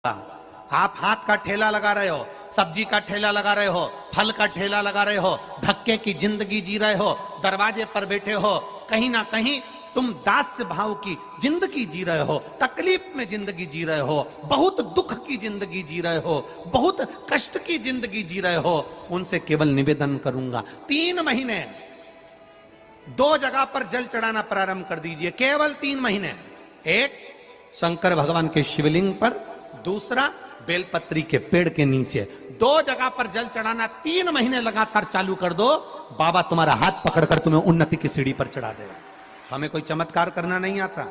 आप हाथ का ठेला लगा रहे हो, सब्जी का ठेला लगा रहे हो, फल का ठेला लगा रहे हो, धक्के की जिंदगी जी रहे हो, दरवाजे पर बैठे हो, कहीं ना कहीं तुम दास्य भाव की जिंदगी जी रहे हो, तकलीफ में जिंदगी जी रहे हो, बहुत दुख की जिंदगी जी रहे हो, बहुत कष्ट की जिंदगी जी रहे हो, उनसे केवल निवेदन करूंगा 3 महीने 2 जगह पर जल चढ़ाना प्रारंभ कर दीजिए, केवल 3 महीने। एक शंकर भगवान के शिवलिंग पर, दूसरा बेलपत्री के पेड़ के नीचे। 2 जगह पर जल चढ़ाना 3 महीने लगातार चालू कर दो, बाबा तुम्हारा हाथ पकड़कर तुम्हें उन्नति की सीढ़ी पर चढ़ा देगा। हमें कोई चमत्कार करना नहीं आता,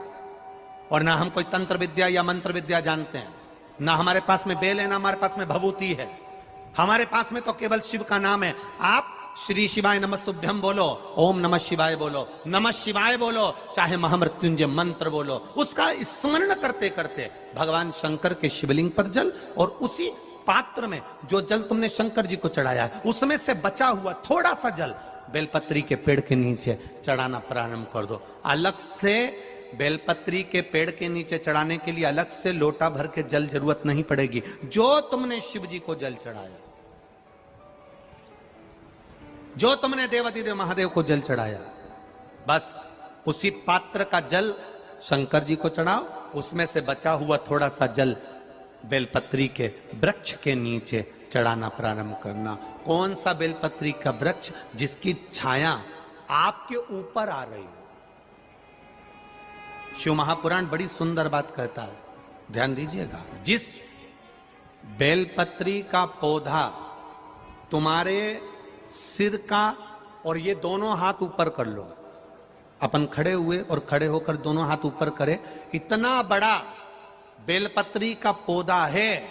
और ना हम कोई तंत्र विद्या या मंत्र विद्या जानते हैं, ना हमारे पास में बेल है, ना हमारे पास में भभूति है, हमारे पास में तो केवल शिव का नाम है। आप श्री शिवाय नमस्तुभ्यम बोलो, ओम नमः शिवाय बोलो, नमः शिवाय बोलो, चाहे महामृत्युंजय मंत्र बोलो, उसका स्मरण करते करते भगवान शंकर के शिवलिंग पर जल, और उसी पात्र में जो जल तुमने शंकर जी को चढ़ाया है उसमें से बचा हुआ थोड़ा सा जल बेलपत्री के पेड़ के नीचे चढ़ाना प्रारंभ कर दो। अलग से बेलपत्री के पेड़ के नीचे चढ़ाने के लिए अलग से लोटा भर के जल जरूरत नहीं पड़ेगी। जो तुमने शिव जी को जल चढ़ाया, जो तुमने देवादिदेव महादेव को जल चढ़ाया, बस उसी पात्र का जल शंकर जी को चढ़ाओ, उसमें से बचा हुआ थोड़ा सा जल बेलपत्री के वृक्ष के नीचे चढ़ाना प्रारंभ करना। कौन सा बेलपत्री का वृक्ष? जिसकी छाया आपके ऊपर आ रही हो। शिव महापुराण बड़ी सुंदर बात कहता है, ध्यान दीजिएगा। जिस बेलपत्री का पौधा तुम्हारे सिर का, और ये दोनों हाथ ऊपर कर लो, अपन खड़े हुए और खड़े होकर दोनों हाथ ऊपर करें, इतना बड़ा बेलपत्री का पौधा है,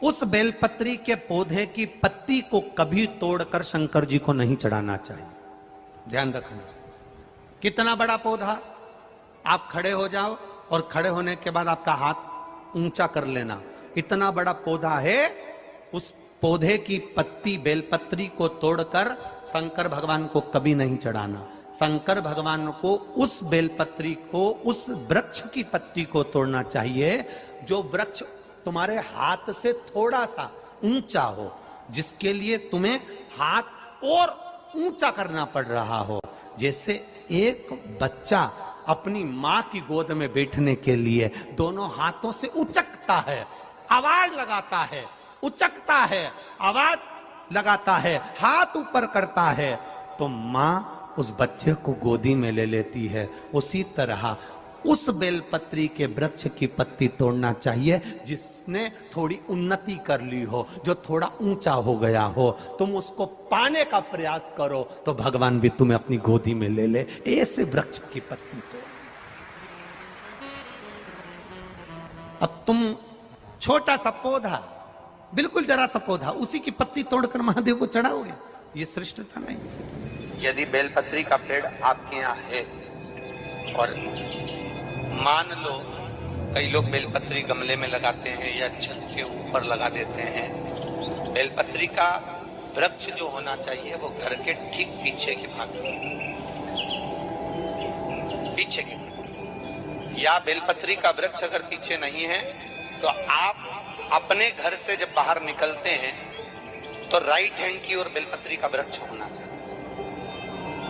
उस बेलपत्री के पौधे की पत्ती को कभी तोड़कर शंकर जी को नहीं चढ़ाना चाहिए। ध्यान रखना, कितना बड़ा पौधा। आप खड़े हो जाओ और खड़े होने के बाद आपका हाथ ऊंचा कर लेना, इतना बड़ा पौधा है, उस पौधे की पत्ती बेलपत्री को तोड़कर शंकर भगवान को कभी नहीं चढ़ाना। शंकर भगवान को उस बेलपत्री को, उस वृक्ष की पत्ती को तोड़ना चाहिए जो वृक्ष तुम्हारे हाथ से थोड़ा सा ऊंचा हो, जिसके लिए तुम्हें हाथ और ऊंचा करना पड़ रहा हो। जैसे एक बच्चा अपनी मां की गोद में बैठने के लिए दोनों हाथों से उचकता है, आवाज लगाता है, उचकता है, आवाज लगाता है, हाथ ऊपर करता है, तो मां उस बच्चे को गोदी में ले लेती है। उसी तरह उस बेलपत्री के वृक्ष की पत्ती तोड़ना चाहिए जिसने थोड़ी उन्नति कर ली हो, जो थोड़ा ऊंचा हो गया हो। तुम उसको पाने का प्रयास करो तो भगवान भी तुम्हें अपनी गोदी में ले ले। ऐसे वृक्ष की पत्ती तोड़। अब तुम छोटा सा पौधा, बिल्कुल जरा सा पौधा, उसी की पत्ती तोड़कर महादेव को चढ़ाओगे, ये श्रेष्ठता नहीं। यदि बेलपत्री का पेड़ आपके यहाँ है, और मान लो कई लोग बेलपत्री गमले में लगाते हैं या छत के ऊपर लगा देते हैं, बेलपत्री का वृक्ष जो होना चाहिए वो घर के ठीक पीछे के भाग में, पीछे के, या बेलपत्री का वृक्ष अगर पीछे नहीं है तो आप अपने घर से जब बाहर निकलते हैं तो राइट हैंड की ओर बेलपत्री का वृक्ष होना चाहिए।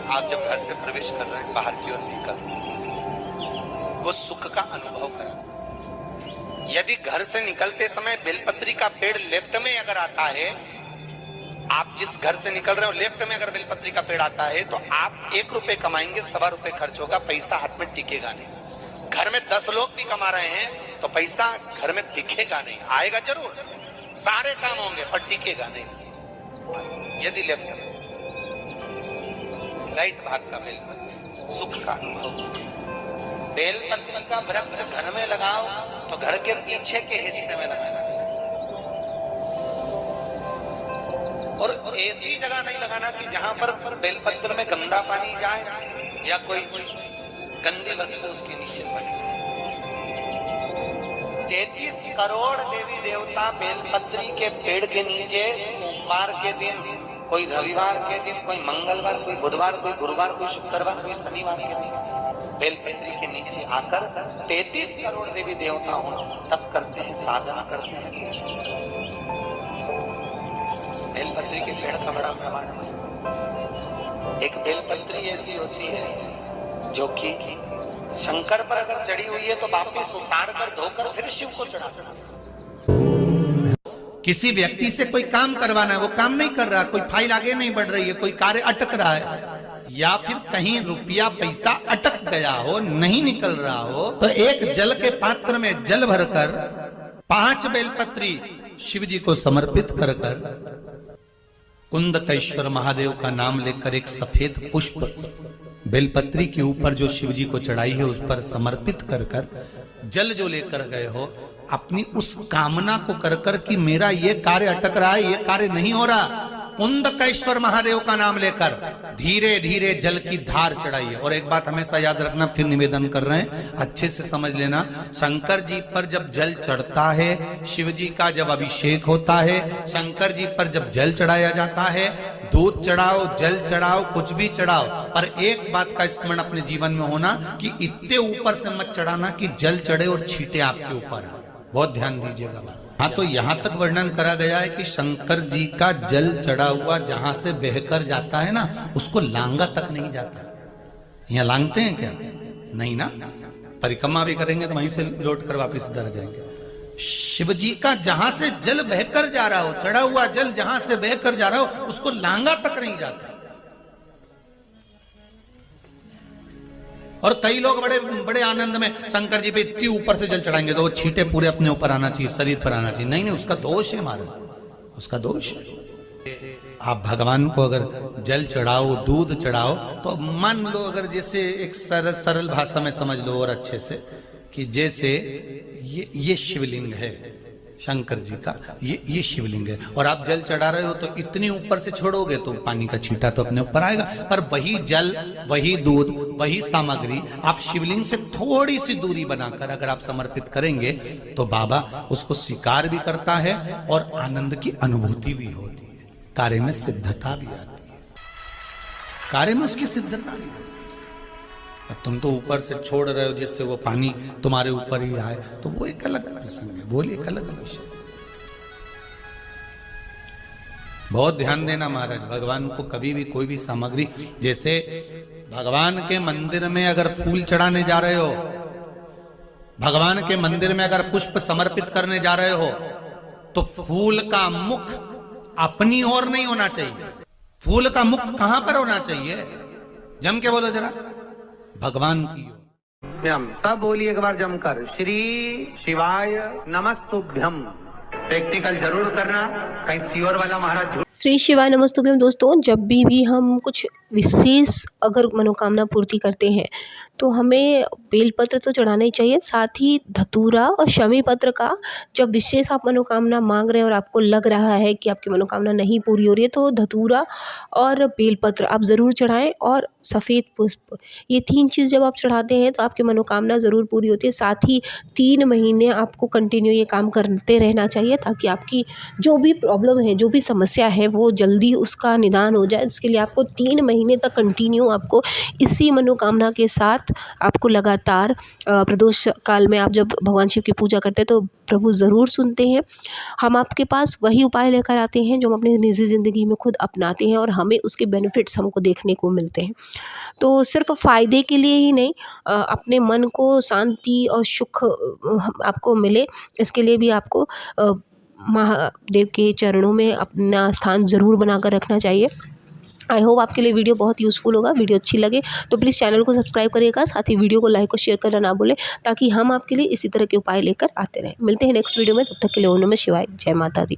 आप जब घर से प्रवेश कर रहे हैं, बाहर की ओर निकल रहे हैं, वो सुख का अनुभव करें। यदि घर से निकलते समय बेलपत्री का पेड़ लेफ्ट में अगर आता है, आप जिस घर से निकल रहे हो लेफ्ट में अगर बेलपत्री का पेड़ आता है, तो आप 1 रुपए कमाएंगे, 1.25 रुपए खर्च होगा, पैसा हाथ में टिकेगा नहीं। घर में 10 लोग भी कमा रहे हैं तो पैसा घर में दिखेगा नहीं, आएगा जरूर, सारे काम होंगे पर टिकेगा नहीं। यदि लेफ्ट में, राइट भाग का बेलपत्री, सुख का अनुभव। बेलपत्री का वृक्ष घर में लगाओ तो घर के पीछे के हिस्से में लगाना चाहिए, और ऐसी जगह नहीं लगाना कि जहां पर बेलपत्र में गंदा पानी जाए या कोई गंदी वस्तु उसके नीचे पड़े। 33 करोड़ देवी देवता बेलपत्री के पेड़ के नीचे सोमवार के दिन, कोई रविवार के दिन, कोई मंगलवार, कोई बुधवार, कोई गुरुवार, कोई शुक्रवार, कोई शनिवार के दिन बेलपत्री के नीचे आकर 33 करोड़ देवी देवता हो तब करते हैं, साधना करते हैं। बेलपत्री के पेड़ का बड़ा प्रमाण है। एक बेलपत्री ऐसी होती है जो कि शंकर पर अगर चढ़ी हुई है तो वापिस उतार कर धोकर फिर शिव को चढ़ा सकते। किसी व्यक्ति से कोई काम करवाना है, वो काम नहीं कर रहा, कोई फाइल आगे नहीं बढ़ रही है, कोई कार्य अटक रहा है, या फिर कहीं रुपया पैसा अटक गया हो, नहीं निकल रहा हो, तो एक जल के पात्र में जल भरकर 5 बेलपत्री शिव जी को समर्पित कर कुंदकेश्वर महादेव का नाम लेकर एक सफेद पुष्प बेलपत्री के ऊपर जो शिव जी को चढ़ाई है उस पर समर्पित कर जल जो लेकर गए हो, अपनी उस कामना को कर कि मेरा ये कार्य अटक रहा है, ये कार्य नहीं हो रहा, कुंदकेश्वर महादेव का नाम लेकर धीरे धीरे जल की धार चढ़ाइए। और एक बात हमेशा याद रखना, फिर निवेदन कर रहे हैं, अच्छे से समझ लेना, शंकर जी पर जब जल चढ़ता है, शिव जी का जब अभिषेक होता है, शंकर जी पर जब जल चढ़ाया जाता है, दूध चढ़ाओ, जल चढ़ाओ, कुछ भी चढ़ाओ, पर एक बात का स्मरण अपने जीवन में होना कि इतने ऊपर से मत चढ़ाना कि जल चढ़े और छींटे आपके ऊपर। बहुत ध्यान दीजिएगा। हाँ, तो यहां तक वर्णन करा गया है कि शंकर जी का जल चढ़ा हुआ जहां से बहकर जाता है ना, उसको लांगा तक नहीं जाता। यहाँ लांगते हैं क्या? नहीं ना, परिक्रमा भी करेंगे तो वहीं से लौट कर वापिस इधर जाएंगे। शिव जी का जहां से जल बहकर जा रहा हो, चढ़ा हुआ जल जहां से बहकर जा रहा हो, उसको लांगा तक नहीं जाता। और कई लोग बड़े बड़े आनंद में शंकर जी पे इतनी ऊपर से जल चढ़ाएंगे तो वो छींटे पूरे अपने ऊपर आना चाहिए, शरीर पर आना चाहिए। नहीं नहीं, उसका दोष है महाराज, उसका दोष है। आप भगवान को अगर जल चढ़ाओ, दूध चढ़ाओ, तो मान लो अगर जैसे एक सरल भाषा में समझ लो और अच्छे से, कि जैसे ये शिवलिंग है शंकर जी का, ये शिवलिंग है, और आप जल चढ़ा रहे हो तो इतनी ऊपर से छोड़ोगे तो पानी का छींटा तो अपने ऊपर आएगा, पर वही जल, वही दूध, वही सामग्री आप शिवलिंग से थोड़ी सी दूरी बनाकर अगर आप समर्पित करेंगे तो बाबा उसको स्वीकार भी करता है और आनंद की अनुभूति भी होती है, कार्य में सिद्धता भी आती है, कार्य में उसकी सिद्धता भी होती है। अब तुम तो ऊपर से छोड़ रहे हो जिससे वो पानी तुम्हारे ऊपर ही आए, तो वो एक अलग प्रसंग है, बोलिए एक अलग विषय। बहुत ध्यान देना महाराज, भगवान को कभी भी कोई भी सामग्री, जैसे भगवान के मंदिर में अगर फूल चढ़ाने जा रहे हो, भगवान के मंदिर में अगर पुष्प समर्पित करने जा रहे हो, तो फूल का मुख अपनी ओर नहीं होना चाहिए। फूल का मुख कहां पर होना चाहिए? जम के बोलो जरा, भगवान की। सब बोलिए एक बार जमकर, श्री शिवाय नमस्तुभ्यम। प्रैक्टिकल जरूर करना, कहीं सीओर वाला महाराज। श्री शिवाय नमस्तुभ्यम। दोस्तों, जब भी हम कुछ विशेष अगर मनोकामना पूर्ति करते हैं तो हमें बेलपत्र तो चढ़ाना ही चाहिए, साथ ही धतूरा और शमी पत्र का, जब विशेष आप मनोकामना मांग रहे हैं और आपको लग रहा है कि आपकी मनोकामना नहीं पूरी हो रही है, तो धतूरा और बेलपत्र आप ज़रूर चढ़ाएं, और सफ़ेद पुष्प, ये 3 चीज़ जब आप चढ़ाते हैं तो आपकी मनोकामना ज़रूर पूरी होती है। साथ ही 3 महीने आपको कंटिन्यू ये काम करते रहना चाहिए, ताकि आपकी जो भी प्रॉब्लम है, जो भी समस्या है, वो जल्दी उसका निदान हो जाए। इसके लिए आपको 3 महीने तक कंटिन्यू आपको इसी मनोकामना के साथ आपको लगातार प्रदोष काल में आप जब भगवान शिव की पूजा करते हैं तो प्रभु ज़रूर सुनते हैं। हम आपके पास वही उपाय लेकर आते हैं जो हम अपनी निजी ज़िंदगी में खुद अपनाते हैं और हमें उसके बेनिफिट्स हमको देखने को मिलते हैं। तो सिर्फ फ़ायदे के लिए ही नहीं, अपने मन को शांति और सुख आपको मिले, इसके लिए भी आपको महादेव के चरणों में अपना स्थान ज़रूर बनाकर रखना चाहिए। आई होप आपके लिए वीडियो बहुत यूज़फुल होगा। वीडियो अच्छी लगे तो प्लीज़ चैनल को सब्सक्राइब करिएगा, साथ ही वीडियो को लाइक और शेयर करना ना भूलें, ताकि हम आपके लिए इसी तरह के उपाय लेकर आते रहें। मिलते हैं नेक्स्ट वीडियो में, तब तक के लिए ओम नमः शिवाय, जय माता दी।